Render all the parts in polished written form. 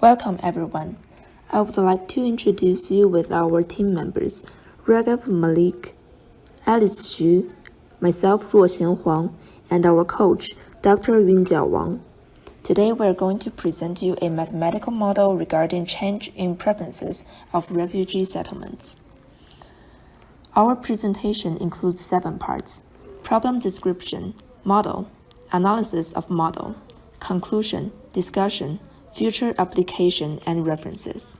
Welcome everyone. I would like to introduce you with our team members, Raaghav, Malik, Alice Xu, myself Ruoxian Huang, and our coach, Dr. Yunjiao Wang. Today we are going to present you a mathematical model regarding change in preferences of refugee settlements. Our presentation includes 7 parts: problem description, model, analysis of model, conclusion, discussion, future application, and references.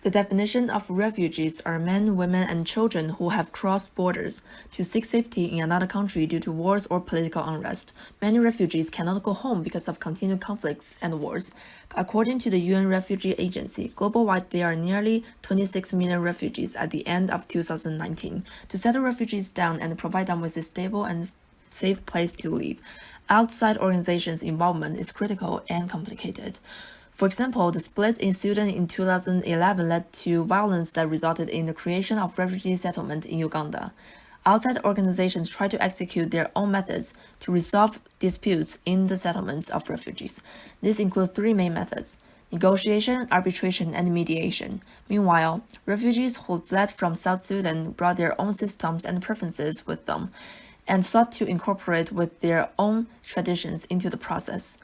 The definition of refugees are men, women, and children who have crossed borders to seek safety in another country due to wars or political unrest. Many refugees cannot go home because of continued conflicts and wars. According to the UN Refugee Agency, global-wide there are nearly 26 million refugees at the end of 2019. To settle refugees down and provide them with a stable and safe place to live, outside organizations' involvement is critical and complicated. For example, the split in Sudan in 2011 led to violence that resulted in the creation of refugee settlement in Uganda. Outside organizations try to execute their own methods to resolve disputes in the settlements of refugees. These include 3 main methods: negotiation, arbitration, and mediation. Meanwhile, refugees who fled from South Sudan brought their own systems and preferences with them and sought to incorporate with their own traditions into the process.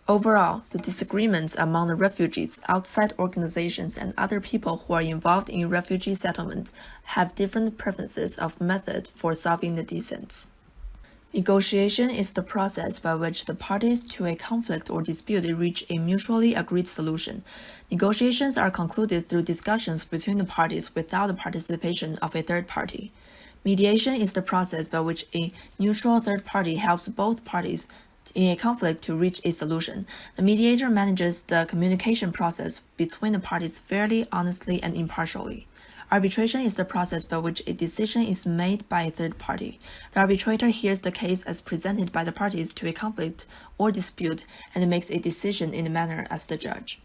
Overall, the disagreements among the refugees, outside organizations, and other people who are involved in refugee settlement have different preferences of method for solving the dissents. Negotiation is the process by which the parties to a conflict or dispute reach a mutually agreed solution. Negotiations are concluded through discussions between the parties without the participation of a third party. Mediation is the process by which a neutral third party helps both parties in a conflict to reach a solution. The mediator manages the communication process between the parties fairly, honestly, and impartially. Arbitration is the process by which a decision is made by a third party. The arbitrator hears the case as presented by the parties to a conflict or dispute and makes a decision in the manner as the judge.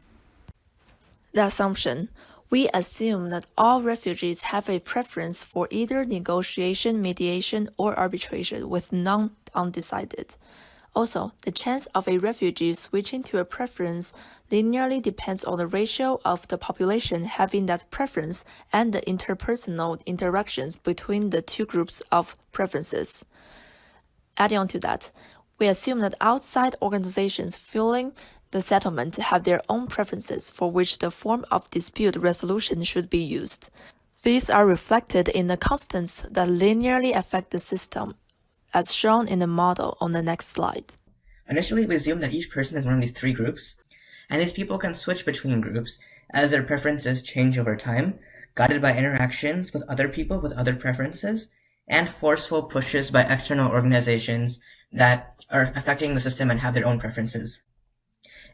The assumption. We assume that all refugees have a preference for either negotiation, mediation, or arbitration, with none undecided. Also, the chance of a refugee switching to a preference linearly depends on the ratio of the population having that preference and the interpersonal interactions between the 2 groups of preferences. Adding on to that, we assume that outside organizations filling the settlement have their own preferences for which the form of dispute resolution should be used. These are reflected in the constants that linearly affect the system, as shown in the model on the next slide. Initially, we assume that each person is one of these 3 groups, and these people can switch between groups as their preferences change over time, guided by interactions with other people with other preferences, and forceful pushes by external organizations that are affecting the system and have their own preferences.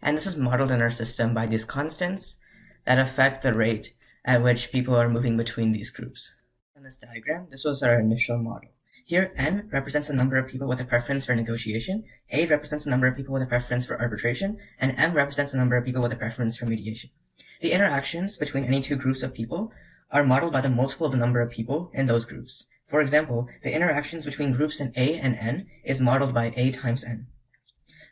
And this is modeled in our system by these constants that affect the rate at which people are moving between these groups. In this diagram, this was our initial model. Here, N represents the number of people with a preference for negotiation, A represents the number of people with a preference for arbitration, and M represents the number of people with a preference for mediation. The interactions between any 2 groups of people are modeled by the multiple of the number of people in those groups. For example, the interactions between groups in A and N is modeled by A times N.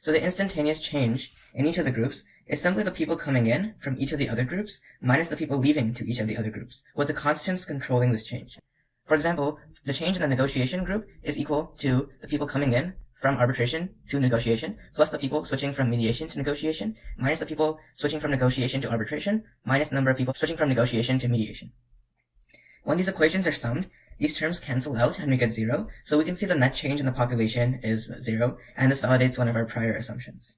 So the instantaneous change in each of the groups is simply the people coming in from each of the other groups minus the people leaving to each of the other groups, with the constants controlling this change. For example, the change in the negotiation group is equal to the people coming in from arbitration to negotiation, plus the people switching from mediation to negotiation, minus the people switching from negotiation to arbitration, minus the number of people switching from negotiation to mediation. When these equations are summed, these terms cancel out and we get 0, so we can see the net change in the population is 0, and this validates one of our prior assumptions.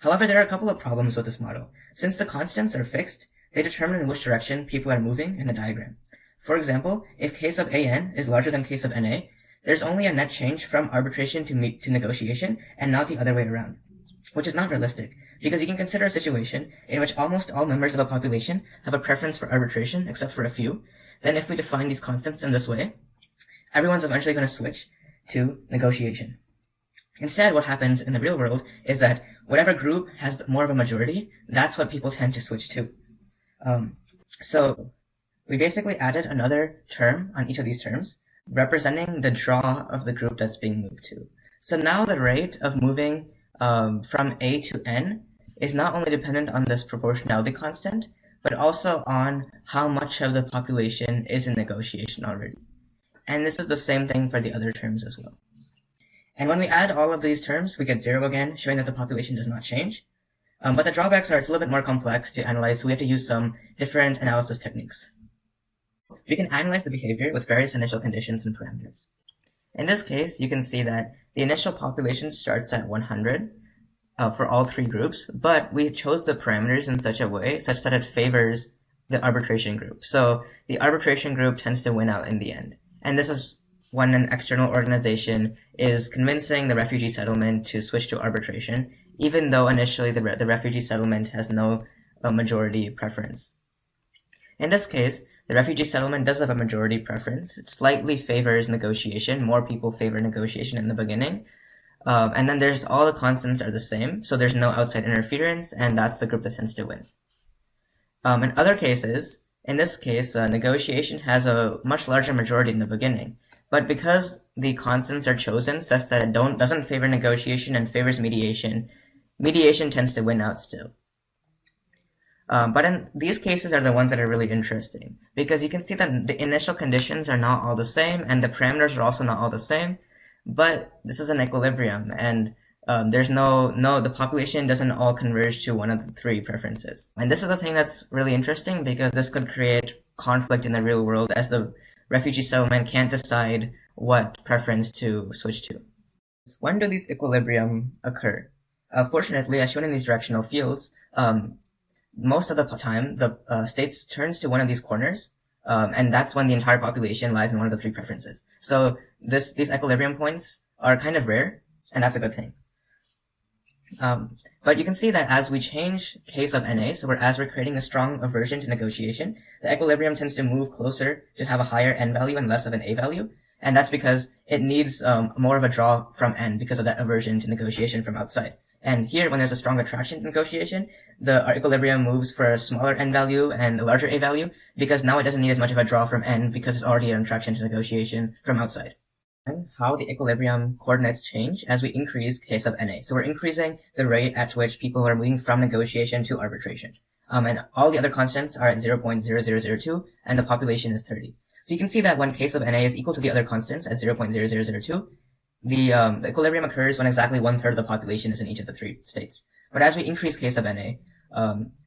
However, there are a couple of problems with this model. Since the constants are fixed, they determine in which direction people are moving in the diagram. For example, if k sub an is larger than k sub na, there's only a net change from arbitration to negotiation and not the other way around, which is not realistic, because you can consider a situation in which almost all members of a population have a preference for arbitration except for a few. Then if we define these constants in this way, everyone's eventually going to switch to negotiation. Instead, what happens in the real world is that whatever group has more of a majority, that's what people tend to switch to. So we basically added another term on each of these terms, representing the draw of the group that's being moved to. So now the rate of moving from A to N is not only dependent on this proportionality constant, but also on how much of the population is in negotiation already. And this is the same thing for the other terms as well. And when we add all of these terms, we get 0 again, showing that the population does not change. But the drawbacks are it's a little bit more complex to analyze, so we have to use some different analysis techniques. We can analyze the behavior with various initial conditions and parameters. In this case, you can see that the initial population starts at 100 for all three groups, but we chose the parameters in such a way such that it favors the arbitration group. So the arbitration group tends to win out in the end. And this is when an external organization is convincing the refugee settlement to switch to arbitration, even though initially the refugee settlement has no majority preference. In this case, the refugee settlement does have a majority preference. It slightly favors negotiation. More people favor negotiation in the beginning. And then there's all the constants are the same, so there's no outside interference, and that's the group that tends to win. In other cases, in this case, negotiation has a much larger majority in the beginning. But because the constants are chosen such that it doesn't favor negotiation and favors mediation, mediation tends to win out still. But in these cases are the ones that are really interesting, because you can see that the initial conditions are not all the same, and the parameters are also not all the same, but this is an equilibrium, and the population doesn't all converge to one of the three preferences. And this is the thing that's really interesting, because this could create conflict in the real world, as the refugee settlement can't decide what preference to switch to. When do these equilibrium occur? Fortunately, as shown in these directional fields, most of the time, the states turns to one of these corners, and that's when the entire population lies in one of the three preferences. So these equilibrium points are kind of rare, and that's a good thing. But you can see that as we change case of NA, so as we're creating a strong aversion to negotiation, the equilibrium tends to move closer to have a higher N value and less of an A value. And that's because it needs more of a draw from N because of that aversion to negotiation from outside. And here, when there's a strong attraction to negotiation, our equilibrium moves for a smaller N value and a larger A value, because now it doesn't need as much of a draw from N because it's already an attraction to negotiation from outside. And how the equilibrium coordinates change as we increase case of NA. So we're increasing the rate at which people are moving from negotiation to arbitration. And all the other constants are at 0.0002, and the population is 30. So you can see that when case of NA is equal to the other constants at 0.0002, the equilibrium occurs when exactly 1/3 of the population is in each of the three states. But as we increase case of NA,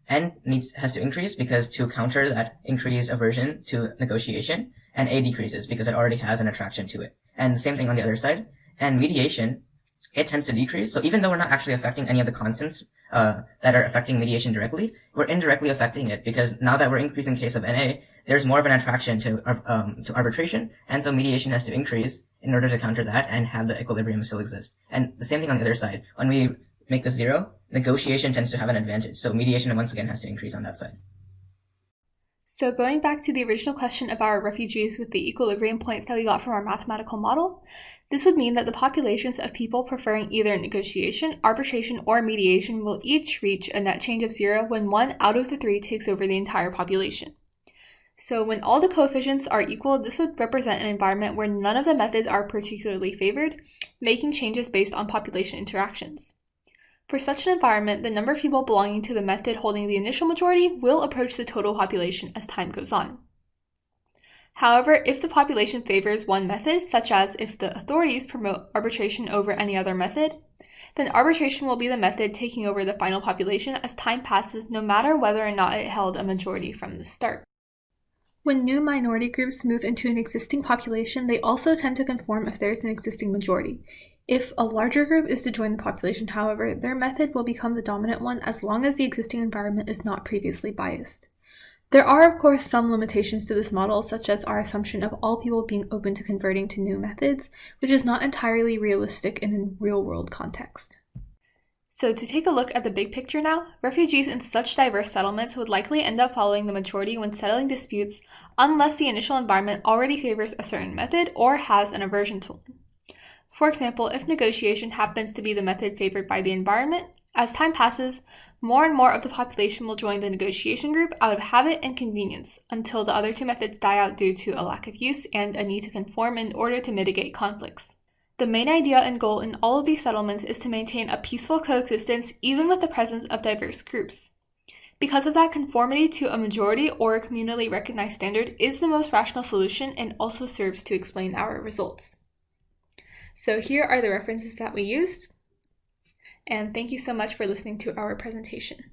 N has to increase because to counter that increased aversion to negotiation, and A decreases because it already has an attraction to it. And the same thing on the other side. And mediation, it tends to decrease. So even though we're not actually affecting any of the constants that are affecting mediation directly, we're indirectly affecting it, because now that we're increasing case of NA, there's more of an attraction to arbitration, and so mediation has to increase in order to counter that and have the equilibrium still exist. And the same thing on the other side. When we make this 0, negotiation tends to have an advantage, so mediation once again has to increase on that side. So going back to the original question of our refugees with the equilibrium points that we got from our mathematical model, this would mean that the populations of people preferring either negotiation, arbitration, or mediation will each reach a net change of 0 when one out of the three takes over the entire population. So when all the coefficients are equal, this would represent an environment where none of the methods are particularly favored, making changes based on population interactions. For such an environment, the number of people belonging to the method holding the initial majority will approach the total population as time goes on. However, if the population favors one method, such as if the authorities promote arbitration over any other method, then arbitration will be the method taking over the final population as time passes, no matter whether or not it held a majority from the start. When new minority groups move into an existing population, they also tend to conform if there is an existing majority. If a larger group is to join the population, however, their method will become the dominant one as long as the existing environment is not previously biased. There are, of course, some limitations to this model, such as our assumption of all people being open to converting to new methods, which is not entirely realistic in a real-world context. So to take a look at the big picture now, refugees in such diverse settlements would likely end up following the majority when settling disputes unless the initial environment already favors a certain method or has an aversion to one. For example, if negotiation happens to be the method favored by the environment, as time passes, more and more of the population will join the negotiation group out of habit and convenience until the other two methods die out due to a lack of use and a need to conform in order to mitigate conflicts. The main idea and goal in all of these settlements is to maintain a peaceful coexistence even with the presence of diverse groups. Because of that, conformity to a majority or a communally recognized standard is the most rational solution and also serves to explain our results. So here are the references that we used, and thank you so much for listening to our presentation.